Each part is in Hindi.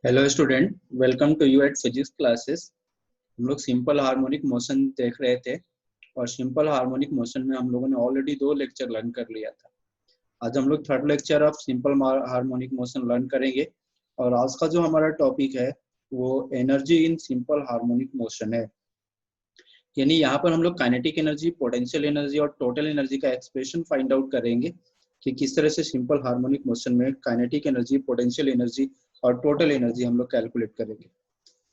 Hello student, welcome to you at physics classes. हम लोग सिंपल हार्मोनिक मोशन देख रहे थे और सिंपल हार्मोनिक मोशन में हम लोगों ने ऑलरेडी 2 लेक्चर लर्न कर लिया था। आज हम लोग third lecture of simple harmonic motion learn करेंगे और आज का जो हमारा टॉपिक है वो energy in simple harmonic motion है। यानी यहाँ पर हम लोग काइनेटिक एनर्जी, पोटेंशियल एनर्जी और टोटल एनर्जी का एक्सप्रेशन फाइंड आउट करेंगे कि किस तरह से सिंपल हार्मोनिक मोशन में काइनेटिक एनर्जी, पोटेंशियल एनर्जी और टोटल एनर्जी हम लोग कैलकुलेट करेंगे।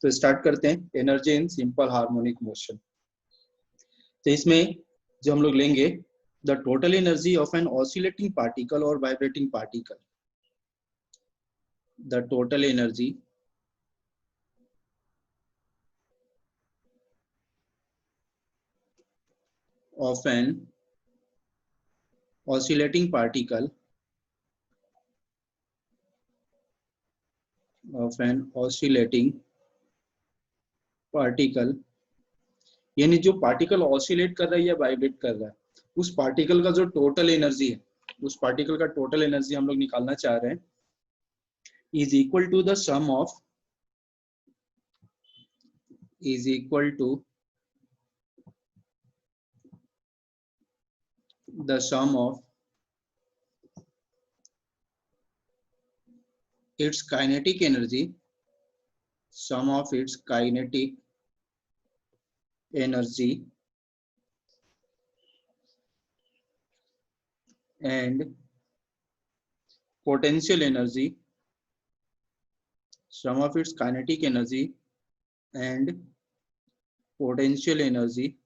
तो स्टार्ट करते हैं energy in simple harmonic motion. तो इसमें जो हम लोग लेंगे the total energy of an oscillating particle और vibrating particle. The total energy of an oscillating particle यानी जो पार्टिकल ऑसिलेट कर रहा है या वाइब्रेट कर रहा है उस पार्टिकल का जो टोटल एनर्जी है, उस पार्टिकल का टोटल एनर्जी हम लोग निकालना चाह रहे हैं, is equal to the sum of its kinetic energy, sum of its kinetic energy and potential energy, sum of its kinetic energy and potential energy।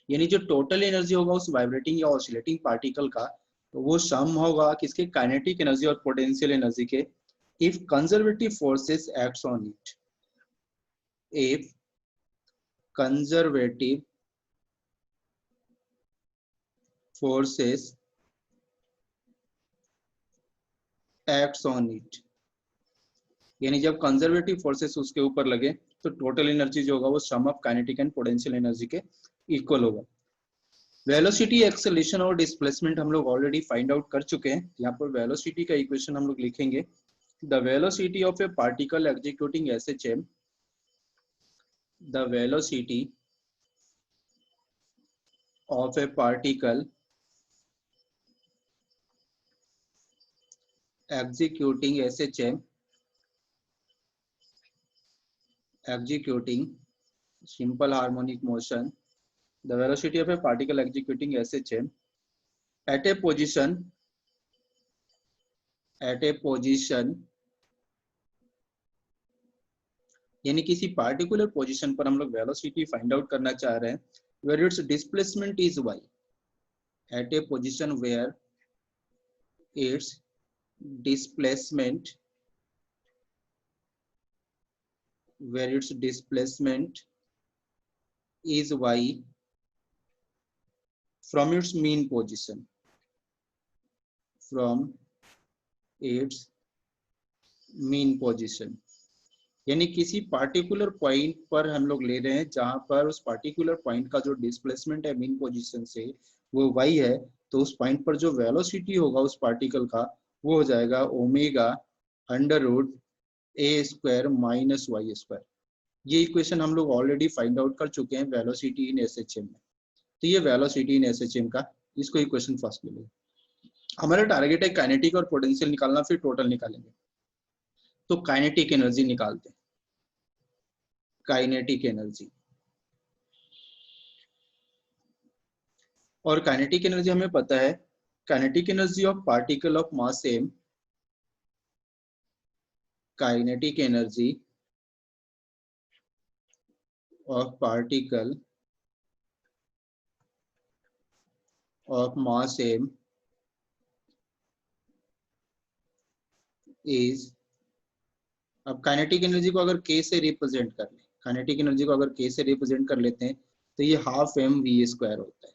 यानी जो टोटल एनर्जी होगा उस वाइब्रेटिंग या ऑसिलेटिंग पार्टिकल का, तो वो सम होगा किसके, काइनेटिक एनर्जी और पोटेंशियल एनर्जी के। If conservative forces acts on it, if conservative forces acts on it, यानी जब कंजर्वेटिव फोर्सेस उसके ऊपर लगे तो टोटल एनर्जी जो होगा वो sum of kinetic and potential energy के इक्वल होगा। वेलोसिटी, एक्सेलरेशन और डिस्प्लेसमेंट हम लोग ऑलरेडी फाइंड आउट कर चुके हैं। यहाँ पर वेलोसिटी का इक्वेशन हम लोग लिखेंगे, the velocity of A particle executing SHM, the velocity of A particle executing SHM, executing simple harmonic motion, the velocity of a particle executing SHM at a position यानी किसी पार्टिकुलर पोजीशन पर हम लोग वेलोसिटी फाइंड आउट करना चाह रहे हैं, where its displacement is y, at a position where its displacement is y from its mean position, यानी किसी पार्टिकुलर पॉइंट पर हम लोग ले रहे हैं जहां पर उस पार्टिकुलर पॉइंट का जो डिस्प्लेसमेंट है मीन पोजीशन से वो y है, तो उस पॉइंट पर जो वेलोसिटी होगा उस पार्टिकल का वो हो जाएगा omega under root a square minus Y square. ये इक्वेशन हम लोग ऑलरेडी फाइंड आउट कर चुके हैं वेलोसिटी इन एसएचएम में। तो ये वेलोसिटी इन एसएचएम का, इसको इक्वेशन फर्स्ट ले लेंगे। हमारा टारगेट है काइनेटिक और पोटेंशियल निकालना, फिर टोटल निकालेंगे। तो काइनेटिक एनर्जी निकालते हैं, काइनेटिक एनर्जी। और काइनेटिक एनर्जी हमें पता है, kinetic energy of particle of mass same, kinetic energy of particle of mass same is, अब काइनेटिक एनर्जी को अगर k से रिप्रेजेंट कर ले, काइनेटिक एनर्जी को अगर k से रिप्रेजेंट कर लेते हैं तो ये हाफ एम वी स्क्वायर होता है।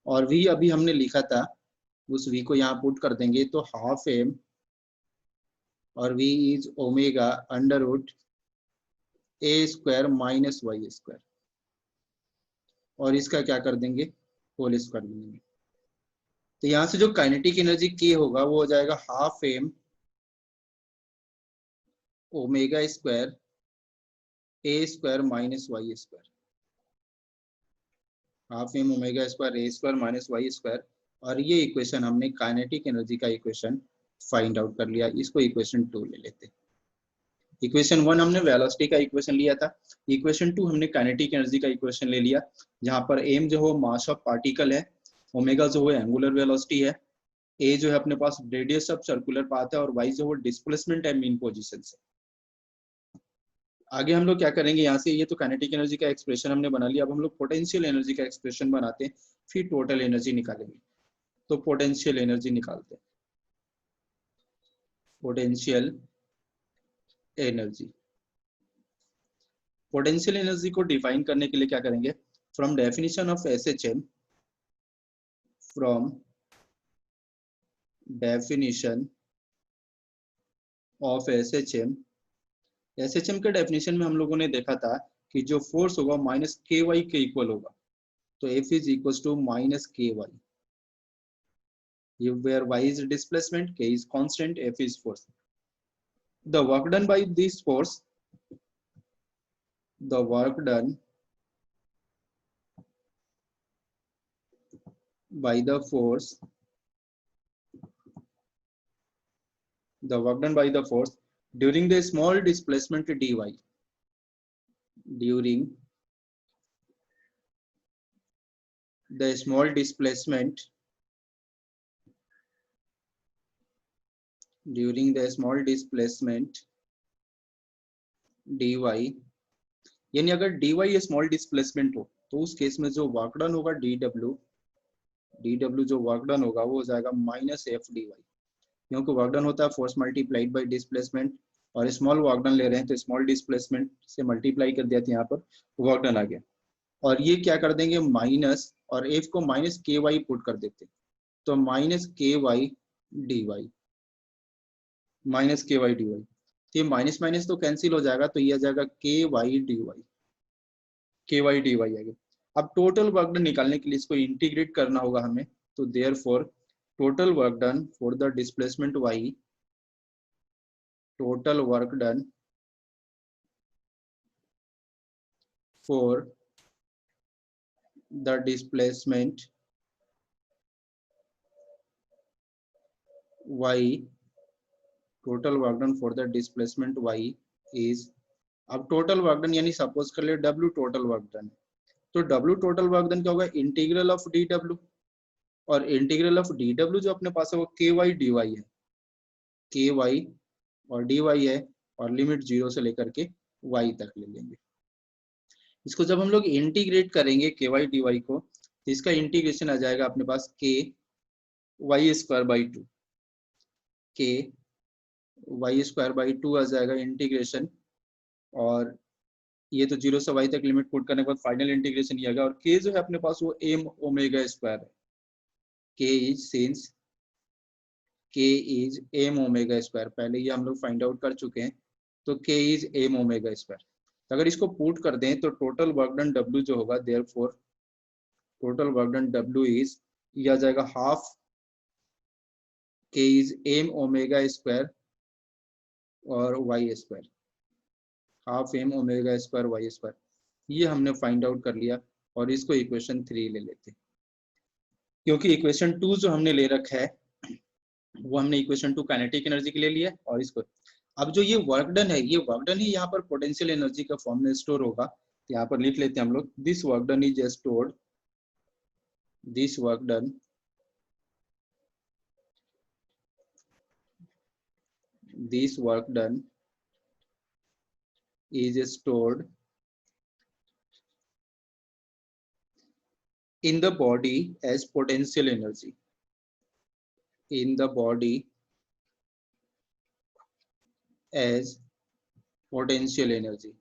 और v अभी हमने लिखा था, उस v को यहाँ पुट कर देंगे तो हाफ एम और v is omega under root a square minus Y square, और इसका क्या कर देंगे, होल स्क्वायर देंगे। तो यहाँ से जो काइनेटिक एनर्जी k होगा वो हो जाएगा हाफ एम ओमेगा स्क्वायर ए square minus Y square, half M omega square ए स्क्वायर माइनस वाई स्क्वायर। और ये इक्वेशन हमने काइनेटिक एनर्जी का इक्वेशन फाइंड आउट कर लिया। इसको इक्वेशन 2 ले लेते हैं। इक्वेशन 1 हमने वेलोसिटी का इक्वेशन लिया था, इक्वेशन 2 हमने काइनेटिक एनर्जी का इक्वेशन ले लिया, जहां पर एम जो है मास ऑफ पार्टिकल है, ओमेगा जो है एंगुलर वेलोसिटी है, ए जो है अपने पास रेडियस ऑफ सर्कुलर पाथ है, और वाई जो है डिस्प्लेसमेंट है मीन पोजीशन से। आगे हम लोग क्या करेंगे, यहाँ से ये तो काइनेटिक एनर्जी का एक्सप्रेशन हमने बना लिया, अब हम लोग पोटेंशियल एनर्जी का एक्सप्रेशन बनाते हैं, फिर टोटल एनर्जी निकालेंगे। तो पोटेंशियल एनर्जी निकालते हैं। पोटेंशियल एनर्जी, पोटेंशियल एनर्जी को डिफाइन करने के लिए क्या करेंगे, from definition of SHM, from definition of SHM, SHM के डेफिनेशन में हम लोगों ने देखा था कि जो फोर्स होगा माइनस के वाई के इक्वल होगा, तो f is equal to minus k y, where y is displacement, k is constant, f is force. The work done by this force, the work done by the force, the work done by the force during the small displacement dy, during the small displacement, during the small displacement dy, यानी अगर dy स्मॉल डिस्प्लेसमेंट हो तो उस केस में जो वर्क डन होगा dw जो वर्क डन होगा वो हो जाएगा माइनस एफ dy, क्योंकि वर्क डन होता है फोर्स मल्टीप्लाइड बाय डिस्प्लेसमेंट, और स्मॉल वर्क डन ले रहे हैं तो स्मॉल डिस्प्लेसमेंट से मल्टीप्लाई कर दिया, तो यहाँ पर वर्क डन आ गया। और ये क्या कर देंगे माइनस, और एफ को माइनस के वाई पुट कर देते, तो minus k Y D Y, minus k Y D Y, तो ये माइनस माइनस तो कैंसिल हो जाएगा, तो ये आ जाएगा के वाई डी वाई, के वाई डी वाई आ गया। अब टोटल वर्क डन निकालने के लिए इसको इंटीग्रेट करना होगा हमें, तो therefore total work done for the displacement y, total work done for the displacement y, total work done for the displacement y is, अब टोटल वर्क डन यानी सपोज कर ले w टोटल वर्क डन, तो w टोटल वर्क डन क्या होगा, इंटीग्रल ऑफ dw, और इंटीग्रल ऑफ dw जो अपने पास है वो ky dy है, ky और dy है, और लिमिट 0 से लेकर के y तक ले लेंगे। इसको जब हम लोग इंटीग्रेट करेंगे के वाई डी वाई को, तो इसका इंटीग्रेशन आ जाएगा अपने पास के वाई स्क्वायर बाई टू, के वाई स्क्वायर बाई टू आ जाएगा इंटीग्रेशन, और ये तो 0 से y तक लिमिट पुट करने के बाद फाइनल इंटीग्रेशन ये आएगा, और के जो है अपने पास वो एम ओमेगा स्क्वायर है, के इज सिंस के इज एम ओमेगा स्क्वायर, पहले ये हम लोग फाइंड आउट कर चुके हैं, तो के इज एम ओमेगा स्क्वायर। अगर इसको पुट कर दें तो टोटल वर्क डन W जो होगा, therefore total work done W is, ये आ जाएगा half k is m omega square और Y square, half M omega square Y square, ये हमने फाइंड आउट कर लिया। और इसको इक्वेशन 3 ले लेते हैं, क्योंकि इक्वेशन 2 जो हमने ले रखा है वो हमने इक्वेशन 2 काइनेटिक एनर्जी के लिए लिया, और इसको अब जो ये वर्क डन है, ये वर्क डन ही यहाँ पर पोटेंशियल एनर्जी का फॉर्म में स्टोर होगा, तो यहाँ पर लिख लेते हैं हम लोग, this work done is stored, this work done this work done is stored in the body as potential energy, in the body as potential energy,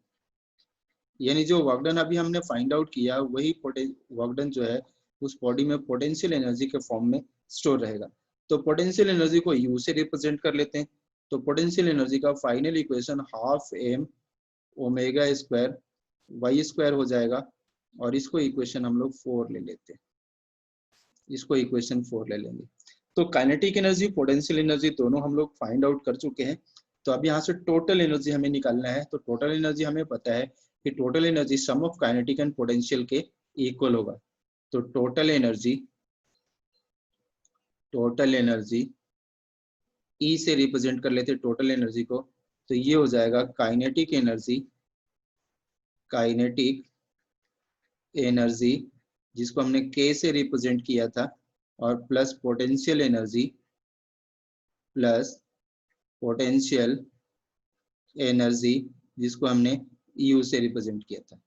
यानी जो वर्क डन अभी हमने फाइंड आउट किया वही वर्क डन जो है उस बॉडी में पोटेंशियल एनर्जी के फॉर्म में स्टोर रहेगा। तो पोटेंशियल एनर्जी को यू से रिप्रेजेंट कर लेते हैं, तो पोटेंशियल एनर्जी का final equation half M omega square Y square हो जाएगा, और इसको इक्वेशन हम लोग 4 ले लेते हैं, इसको इक्वेशन 4 ले लेंगे। तो काइनेटिक एनर्जी पोटेंशियल एनर्जी दोनों हम लोग फाइंड आउट कर चुके हैं। तो अब यहाँ से टोटल एनर्जी हमें निकालना है। तो टोटल एनर्जी हमें पता है कि total energy sum of kinetic and potential के इक्वल होगा। तो टोटल एनर्जी ई से रिप्रेजेंट कर लेते टोटल एनर्जी को, तो ये हो जाएगा काइनेटिक एनर्जी जिसको हमने के से रिप्रेजेंट किया था, और प्लस पोटेंशियल एनर्जी जिसको हमने यू से रिप्रेजेंट किया था।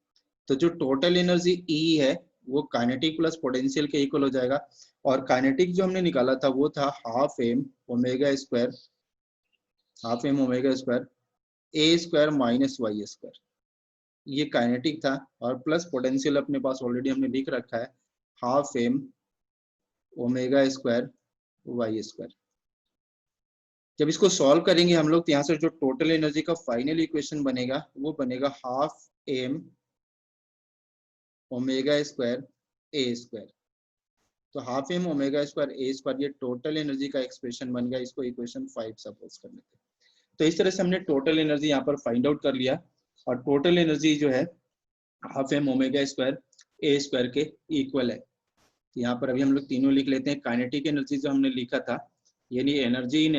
तो जो टोटल एनर्जी ई है वो काइनेटिक प्लस पोटेंशियल के इक्वल हो जाएगा, और काइनेटिक जो हमने निकाला था वो था हाफ एम ओमेगा स्क्वायर ए स्क्वायर माइनस वाई स्क्वायर, ये काइनेटिक था। और प्लस पोटेंशियल अपने पास ऑलरेडी हमने लिख रखा है half M omega square Y square. जब इसको सॉल्व करेंगे हम लोग तो यहाँ से जो टोटल एनर्जी का फाइनल इक्वेशन बनेगा वो बनेगा हाफ एम ओमेगा स्क्वायर ए स्क्वायर। तो हाफ एम ओमेगा स्क्वायर ए स्क्वायर ये टोटल एनर्जी का एक्सप्रेशन बन गया। इसको इक्वेशन 5 सपोज कर लेते हैं। तो इस तरह से हमने टोटल एनर्जी यहाँ पर फाइंड आउट कर लिया, और टोटल एनर्जी जो है हाफ एम ओमेगा स्क्वायर ए स्क्वायर के इक्वल है। यहाँ पर अभी हम लोग तीनों लिख लेते हैं। काइनेटिक एनर्जी जो हमने लिखा था यानी एनर्जी इन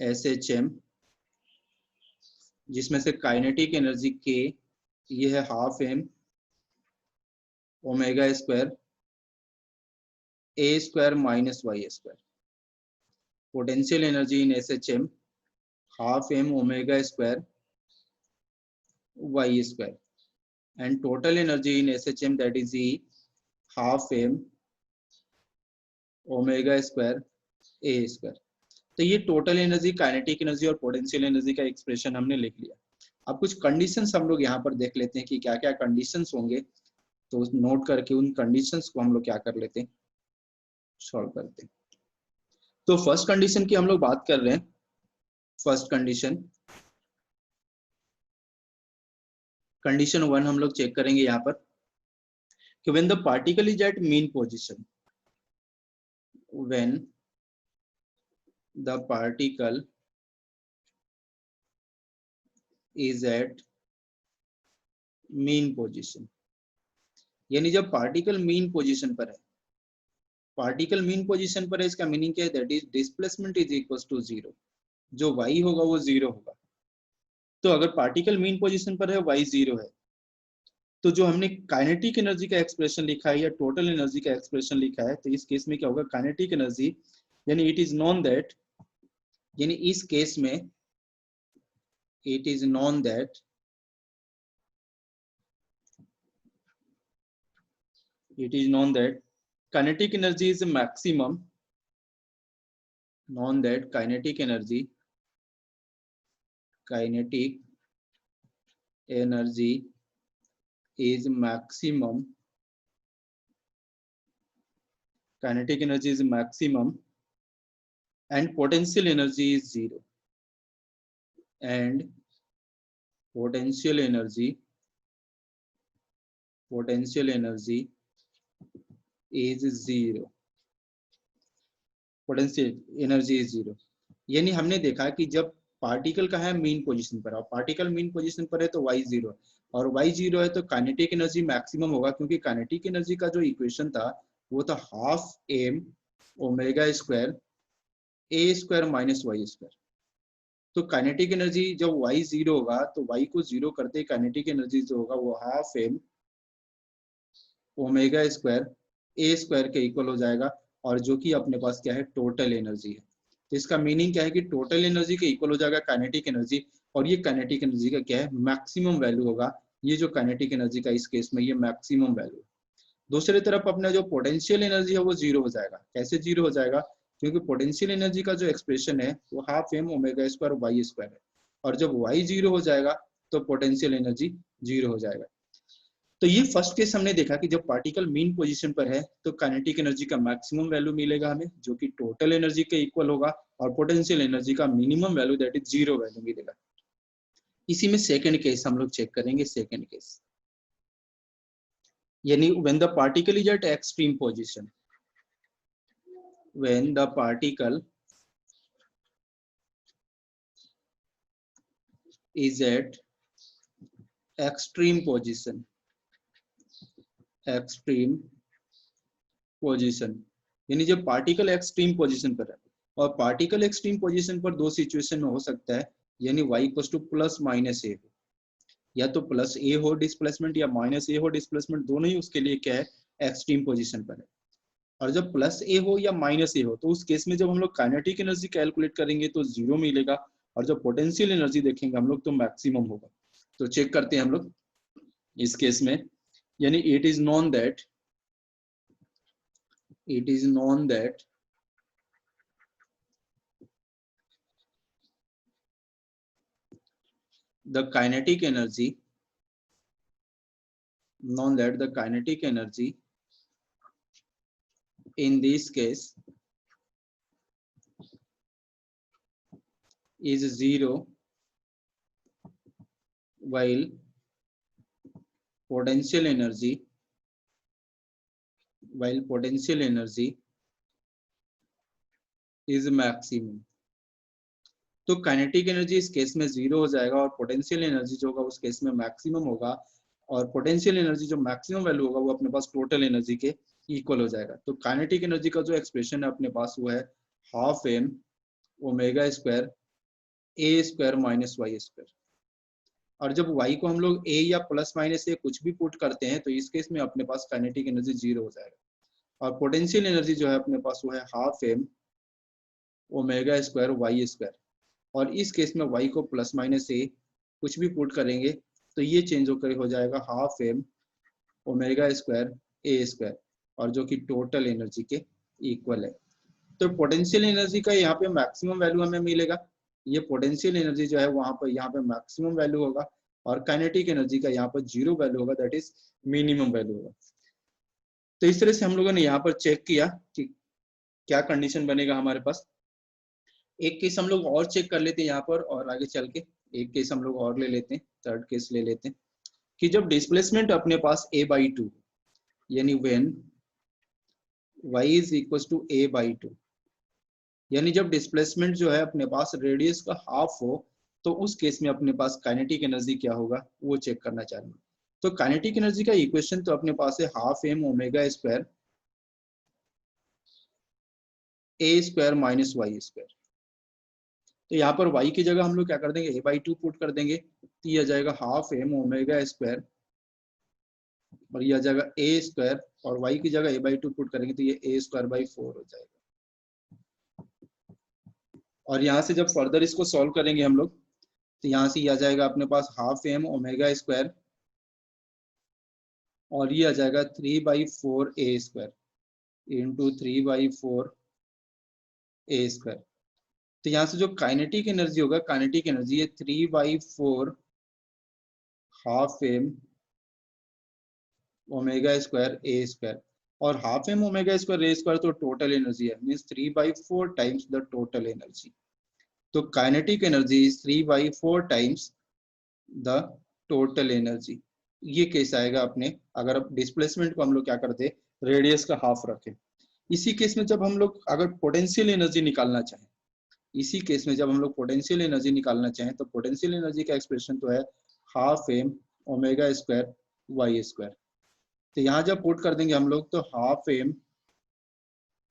SHM, जिसमें से काइनेटिक एनर्जी के ये है half M omega square A square minus Y square. Potential energy in SHM half M omega square Y square, and total energy in SHM that is E half M omega square A square. तो ये टोटल एनर्जी, काइनेटिक एनर्जी और पोटेंशियल एनर्जी का एक्सप्रेशन हमने लिख लिया। अब कुछ कंडीशंस हम लोग यहाँ पर देख लेते हैं कि क्या क्या कंडीशंस होंगे, तो नोट करके उन कंडीशंस को हम लोग क्या कर लेते हैं, सॉल्व करते हैं। तो फर्स्ट कंडीशन की हम लोग बात कर रहे हैं। फर्स्ट कंडीशन 1 हम लोग चेक करेंगे यहाँ पर कि when the particle is at mean position, when the particle is at mean position, यानी जब पार्टिकल मीन पोजीशन पर है, पार्टिकल मीन पोजीशन पर है इसका मीनिंग क्या है, that is displacement is equal to 0, जो y होगा वो 0 होगा। तो अगर पार्टिकल मीन पोजीशन पर है y 0 है, तो जो हमने काइनेटिक एनर्जी का एक्सप्रेशन लिखा है या टोटल एनर्जी का एक्सप्रेशन लिखा है, तो इस केस में क्या होगा, काइनेटिक एनर्जी यानी इट इज नोन दैट, यानी इस केस में it is known that kinetic energy is maximum, known that kinetic energy is maximum, kinetic energy is maximum and potential energy is 0, and potential energy is 0, potential energy is 0। यानी हमने देखा कि जब पार्टिकल का है मीन पोजीशन पर, और पार्टिकल मीन पोजीशन पर है तो y 0 है, और y 0 है तो काइनेटिक एनर्जी मैक्सिमम होगा, क्योंकि काइनेटिक एनर्जी का जो इक्वेशन था वो था हाफ एम ओमेगा स्क्वायर ए स्क्वायर माइनस वाई स्क्वायर। तो काइनेटिक एनर्जी जब y 0 होगा तो y को 0 करते काइनेटिक एनर्जी जो होगा वो हाफ एम ओमेगा स्क्वायर ए स्क्वायर के इक्वल हो जाएगा, और जो कि अपने पास क्या है, टोटल एनर्जी है। तो इसका मीनिंग क्या है कि टोटल एनर्जी के इक्वल हो जाएगा काइनेटिक एनर्जी, और ये काइनेटिक एनर्जी का क्या है, मैक्सिमम वैल्यू होगा। ये जो काइनेटिक एनर्जी का इस केस में ये मैक्सिमम वैल्यू। दूसरी तरफ अपना जो पोटेंशियल एनर्जी है वो 0 हो जाएगा। कैसे 0 हो जाएगा, क्योंकि पोटेंशियल एनर्जी का जो एक्सप्रेशन है वो half M omega square Y square है, और जब y 0 हो जाएगा तो पोटेंशियल एनर्जी 0 हो जाएगा। तो ये फर्स्ट केस हमने देखा कि जब पार्टिकल मीन पोजीशन पर है तो काइनेटिक एनर्जी का मैक्सिमम वैल्यू मिलेगा हमें, जो कि टोटल एनर्जी के इक्वल होगा, और पोटेंशियल एनर्जी का minimum value that is 0 value मिलेगा। इसी में सेकंड केस हम लोग चेक करेंगे। सेकंड केस यानी when the particle is eight extreme position, when the particle is at extreme position, extreme position, यानी जब पार्टिकल एक्सट्रीम पोजीशन पर है, और पार्टिकल एक्सट्रीम पोजीशन पर दो सिचुएशन में हो सकता है, यानी y equals to plus minus A हो, या तो प्लस ए हो डिस्प्लेसमेंट या माइनस ए हो डिस्प्लेसमेंट, दोनों ही उसके लिए क्या है, एक्सट्रीम पोजीशन पर है। और जब प्लस ए हो या माइनस ए हो तो उस केस में जब हम लोग काइनेटिक एनर्जी कैलकुलेट करेंगे तो जीरो मिलेगा, और जब पोटेंशियल एनर्जी देखेंगे हम लोग तो मैक्सिमम होगा। तो चेक करते हैं हम लोग इस केस में, यानी it is known that the kinetic energy in this case is zero, while potential energy is maximum। तो काइनेटिक एनर्जी इस केस में जीरो हो जाएगा और पोटेंशियल एनर्जी जो होगा उस केस में मैक्सिमम होगा, और पोटेंशियल एनर्जी जो मैक्सिमम वैल्यू होगा वो अपने पास टोटल एनर्जी के इक्वल हो जाएगा। तो काइनेटिक एनर्जी का जो एक्सप्रेशन है अपने पास वो है हाफ एम ओमेगा स्क्वायर ए स्क्वायर माइनस वाई स्क्वायर। और जब y को हम लोग a या प्लस माइनस ए कुछ भी पुट करते हैं तो इस केस में अपने पास काइनेटिक एनर्जी जीरो हो जाएगा, और पोटेंशियल एनर्जी जो है अपने पास वो है half M omega square Y square. और इस केस में y को प्लस माइनस ए कुछ भी पुट करेंगे तो ये चेंज होकर हो जाएगा हाफ एम ओमेगा स्क्वायर ए स्क्वायर, और जो कि टोटल एनर्जी के इक्वल है। तो पोटेंशियल एनर्जी का यहाँ पे मैक्सिमम वैल्यू हमें मिलेगा, ये पोटेंशियल एनर्जी जो है वहां पर यहाँ पे मैक्सिमम वैल्यू होगा, और काइनेटिक एनर्जी का यहाँ पर जीरो वैल्यू होगा, दैट इज मिनिमम वैल्यू होगा। तो इस तरह से हम लोगों ने यहाँ पर चेक किया कि क्या कंडीशन बनेगा हमारे पास। एक केस हम लोग और चेक कर लेते हैं यहाँ पर, और आगे चल के एक केस हम लोग और ले लेते हैं, थर्ड केस ले लेते हैं कि जब डिस्प्लेसमेंट अपने पास a/2 यानी when y is equal to a/2, यानी जब डिस्प्लेसमेंट जो है अपने पास रेडियस का हाफ हो तो उस केस में अपने पास काइनेटिक एनर्जी क्या होगा वो चेक करना चाहेंगे। तो काइनेटिक एनर्जी का इक्वेशन तो अपने पास है हाफ एम ओमेगा स्क्वायर ए स्क्वायर माइनस वाई स्क्वायर। तो यहाँ पर y की जगह हम लोग क्या कर देंगे a/2 पुट कर देंगे, तो यह जाएगा हाफ एम ओमेगा स्क्वायर, और यह जाएगा a स्क्वायर, और y की जगह a/2 पुट करेंगे तो ये a स्क्वायर बाई 4 हो जाएगा। और यहाँ से जब फर्दर इसको सॉल्व करेंगे हम लोग तो यहाँ से आ जाएगा अपने पास हाफ एम ओमेगा स्क्वायर, और ये आ जाएगा 3/4 a square into 3/4 a square. तो यहाँ से जो काइनेटिक एनर्जी होगा, काइनेटिक एनर्जी है 3/4 हाफ एम ओमेगा स्क्वायर ए स्क्वायर, और हाफ एम ओमेगा स्क्वायर ए स्क्वायर तो टोटल एनर्जी है, means 3/4 times the total energy. तो kinetic energy is 3/4 times the total energy. ये केस आएगा अपने, अगर डिस्प्लेसमेंट को हम लोग क्या करते रेडियस का हाफ रखें। इसी केस में जब हम लोग अगर पोटेंशियल एनर्जी निकालना चाहें, इसी केस में जब हम लोग पोटेंशियल एनर्जी निकालना चाहें तो पोटेंशियल एनर्जी का एक्सप्रेशन तो है half M omega square Y square. तो यहाँ जब पुट कर देंगे हम लोग तो हाफ एम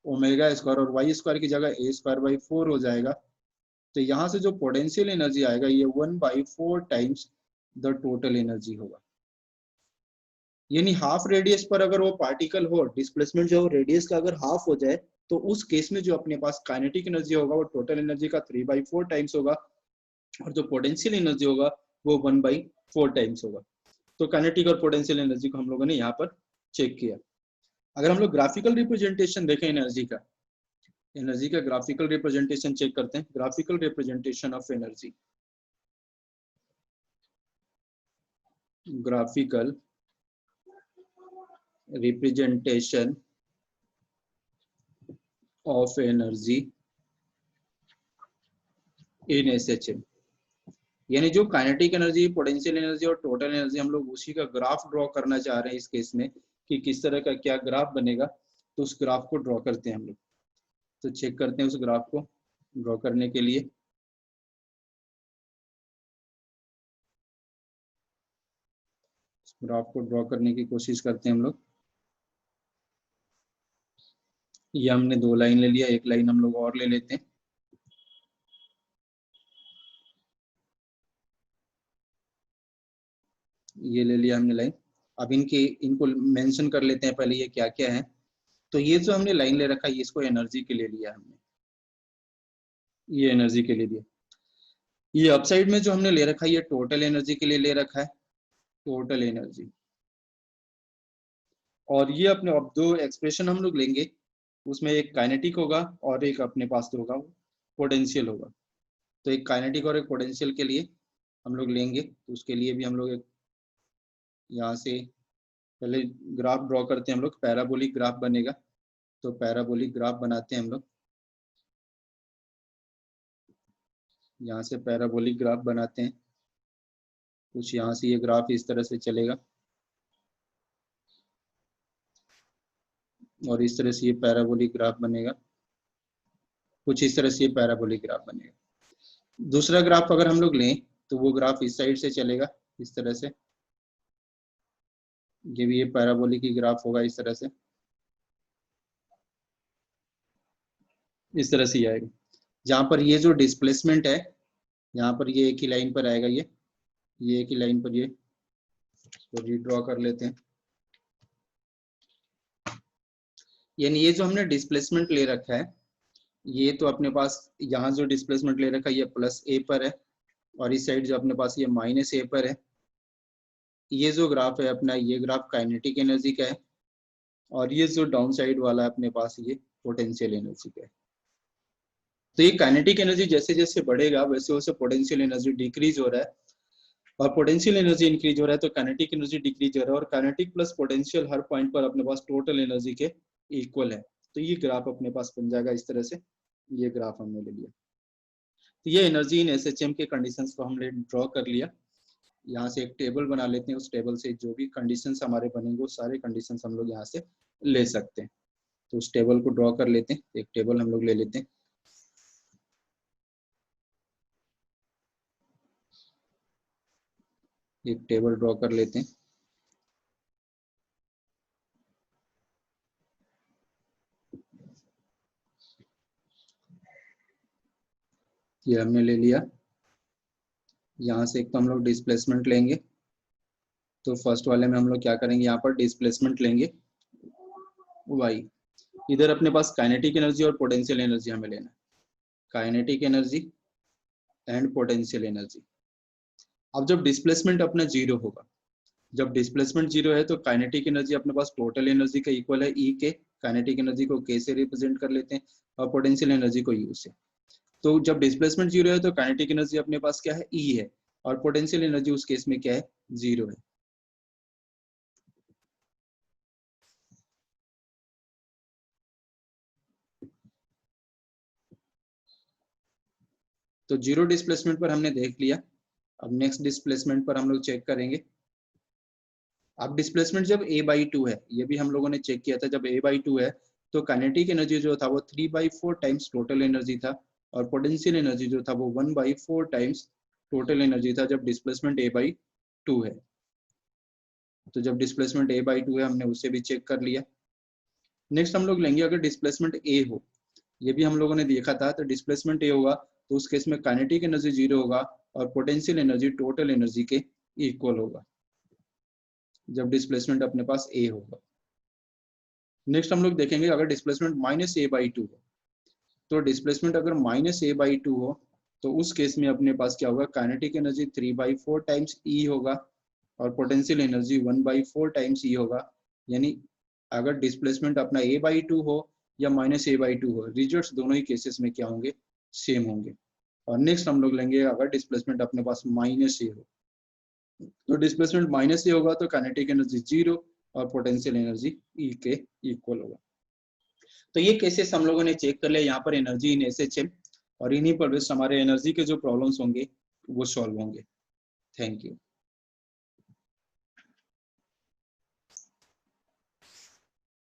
ओमेगा स्क्वायर और वाई स्क्वायर की जगह ए स्क्वायर बाई 4 हो जाएगा। तो यहाँ से जो पोटेंशियल एनर्जी आएगा ये 1/4 टाइम्स द टोटल एनर्जी होगा। यानी हाफ रेडियस पर अगर वो पार्टिकल हो, डिस्प्लेसमेंट जो रेडियस का अगर हाफ हो जाए तो उस केस में जो अपने पास काइनेटिक एनर्जी होगा वो टोटल एनर्जी का 3/4 टाइम्स होगा, और जो पोटेंशियल एनर्जी होगा वो 1/4 टाइम्स होगा। तो काइनेटिक और पोटेंशियल एनर्जी को हम लोगों ने यहाँ पर चेक किया। अगर हम लोग ग्राफिकल रिप्रेजेंटेशन देखें एनर्जी का ग्राफिकल रिप्रेजेंटेशन चेक करते हैं। Graphical representation of energy, graphical representation of energy in SHM, यानी जो काइनेटिक एनर्जी, पोटेंशियल एनर्जी और टोटल एनर्जी हम लोग उसी का ग्राफ ड्रॉ करना चाह रहे हैं इस केस में कि किस तरह का क्या ग्राफ बनेगा, तो उस ग्राफ को ड्रॉ करते हैं हम लोग। तो चेक करते हैं उस ग्राफ को ड्रॉ करने के लिए। ग्राफ को ड्रॉ करने की कोशिश करते हैं हम लोग। ये हमने 2 लाइन ले लिया, एक लाइन हम लोग और ले लेते हैं। ये ले लिया हमने लाइन। अब इनको मेंशन कर लेते हैं पहले ये क्या क्या है। तो ये जो हमने लाइन ले रखा है इसको एनर्जी के लिए लिया हमने, ये एनर्जी के लिए दिया। ये अपसाइड में जो हमने ले रखा है ये टोटल एनर्जी के लिए ले रखा है, टोटल एनर्जी। और ये अपने अब 2 एक्सप्रेशन हम लोग लेंगे, उसमें एक काइनेटिक होगा और एक अपने पास तो होगा पोटेंशियल होगा। तो एक काइनेटिक और एक पोटेंशियल के लिए हम लोग लेंगे, तो उसके लिए भी हम लोग एक यहाँ से पहले ग्राफ ड्रॉ करते हैं हम लोग, पैराबोलिक ग्राफ बनेगा। तो पैराबोलिक ग्राफ बनाते हैं हम लोग, यहाँ से पैराबोलिक ग्राफ बनाते हैं। कुछ यहाँ से ये ग्राफ इस तरह से चलेगा और इस तरह से ये पैराबोलिक ग्राफ बनेगा, कुछ इस तरह से ये पैराबोलिक ग्राफ बनेगा। दूसरा ग्राफ अगर हम लोग लें तो वो ग्राफ इस साइड से चलेगा इस तरह से, ये भी ये पैराबोलिक की ग्राफ होगा इस तरह से, इस तरह से आएगा। जहाँ पर ये जो डिस्प्लेसमेंट है यहाँ पर ये एक ही लाइन पर आएगा, ये एक ही लाइन पर, ये तो रीड्रॉ कर लेते हैं। यानी ये जो हमने डिस्प्लेसमेंट ले रखा है ये तो अपने पास यहाँ जो डिस्प्लेसमेंट ले रखा है ये प्लस ए पर है और इस साइड जो अपने पास ये माइनस ए पर है। ये जो ग्राफ है अपना ये ग्राफ काइनेटिक एनर्जी का है और ये जो डाउन साइड वाला है अपने पास ये पोटेंशियल एनर्जी का है। तो ये काइनेटिक एनर्जी जैसे जैसे बढ़ेगा वैसे वैसे पोटेंशियल एनर्जी डिक्रीज हो रहा है और पोटेंशियल एनर्जी इंक्रीज हो रहा है तो काइनेटिक एनर्जी डिक्रीज हो रहा है और काइनेटिक प्लस पोटेंशियल हर पॉइंट पर अपने पास टोटल एनर्जी के इक्वल है। तो ये ग्राफ अपने पास बन जाएगा इस तरह से, ये ग्राफ हमने ले लिया। तो ये एनर्जी इन एसएचएम के कंडीशंस को हमने ड्रॉ कर लिया। यहाँ से एक टेबल बना लेते हैं, उस टेबल से जो भी कंडीशंस हमारे बनेंगे वो सारे कंडीशंस हम लोग यहाँ से ले सकते हैं। तो उस टेबल को ड्रॉ कर लेते हैं, एक टेबल हम लोग ले लेते हैं। एक टेबल ड्रॉ कर लेते हैं। ये हमने ले लिया। यहाँ से एक तो हम लोग डिस्प्लेसमेंट लेंगे, तो फर्स्ट वाले में हम लोग क्या करेंगे, यहाँ पर डिस्प्लेसमेंट लेंगे y। इधर अपने पास काइनेटिक एनर्जी और पोटेंशियल एनर्जी हमें लेना है, kinetic energy and potential energy. अब जब डिस्प्लेसमेंट अपना 0 होगा, जब डिस्प्लेसमेंट 0 है तो काइनेटिक एनर्जी अपने पास टोटल एनर्जी का इक्वल है ई के, काइनेटिक एनर्जी को के से रिप्रेजेंट कर लेते हैं और पोटेंशियल एनर्जी को यू से। तो जब डिस्प्लेसमेंट 0 है तो काइनेटिक एनर्जी अपने पास क्या है, ई है और पोटेंशियल एनर्जी उस केस में क्या है, 0 है। तो 0 डिस्प्लेसमेंट पर हमने देख लिया। अब नेक्स्ट डिस्प्लेसमेंट पर हम लोग चेक करेंगे। अब डिस्प्लेसमेंट जब a/2 है, ये भी हम लोगों ने चेक किया था, जब a/2 है तो काइनेटिक एनर्जी जो था वो 3/4 टाइम्स टोटल एनर्जी था और पोटेंशियल एनर्जी जो था वो 1/4 टाइम्स टोटल एनर्जी था जब डिस्प्लेसमेंट a/2 है। तो जब डिस्प्लेसमेंट a/2 है हमने उसे भी चेक कर लिया। नेक्स्ट हम लोग लेंगे अगर डिस्प्लेसमेंट a हो, ये भी हम लोगों ने देखा था, तो डिस्प्लेसमेंट a होगा तो उस केस में काइनेटिक एनर्जी 0 होगा और पोटेंशियल एनर्जी टोटल एनर्जी के इक्वल होगा जब डिस्प्लेसमेंट अपने पास a होगा। नेक्स्ट हम लोग देखेंगे अगर डिस्प्लेसमेंट -a/2 हो, तो डिस्प्लेसमेंट अगर -a/2 हो तो उस केस में अपने पास क्या होगा, काइनेटिक एनर्जी 3/4 टाइम्स e होगा और पोटेंशियल एनर्जी 1/4 टाइम्स e होगा। यानी अगर डिस्प्लेसमेंट अपना a/2 हो या -a/2 हो, रिजल्ट्स दोनों ही केसेस में क्या होंगे, सेम होंगे। और नेक्स्ट हम लोग लेंगे अगर डिस्प्लेसमेंट अपने पास -a हो, तो डिस्प्लेसमेंट -a होगा तो काइनेटिक एनर्जी 0 और पोटेंशियल एनर्जी ई के इक्वल होगा। तो ये केसेस हम लोगों ने चेक कर लिया यहाँ पर एनर्जी इन एसएचएम, और इन्हीं पर हमारे एनर्जी के जो प्रॉब्लम्स होंगे वो सॉल्व होंगे। Thank you.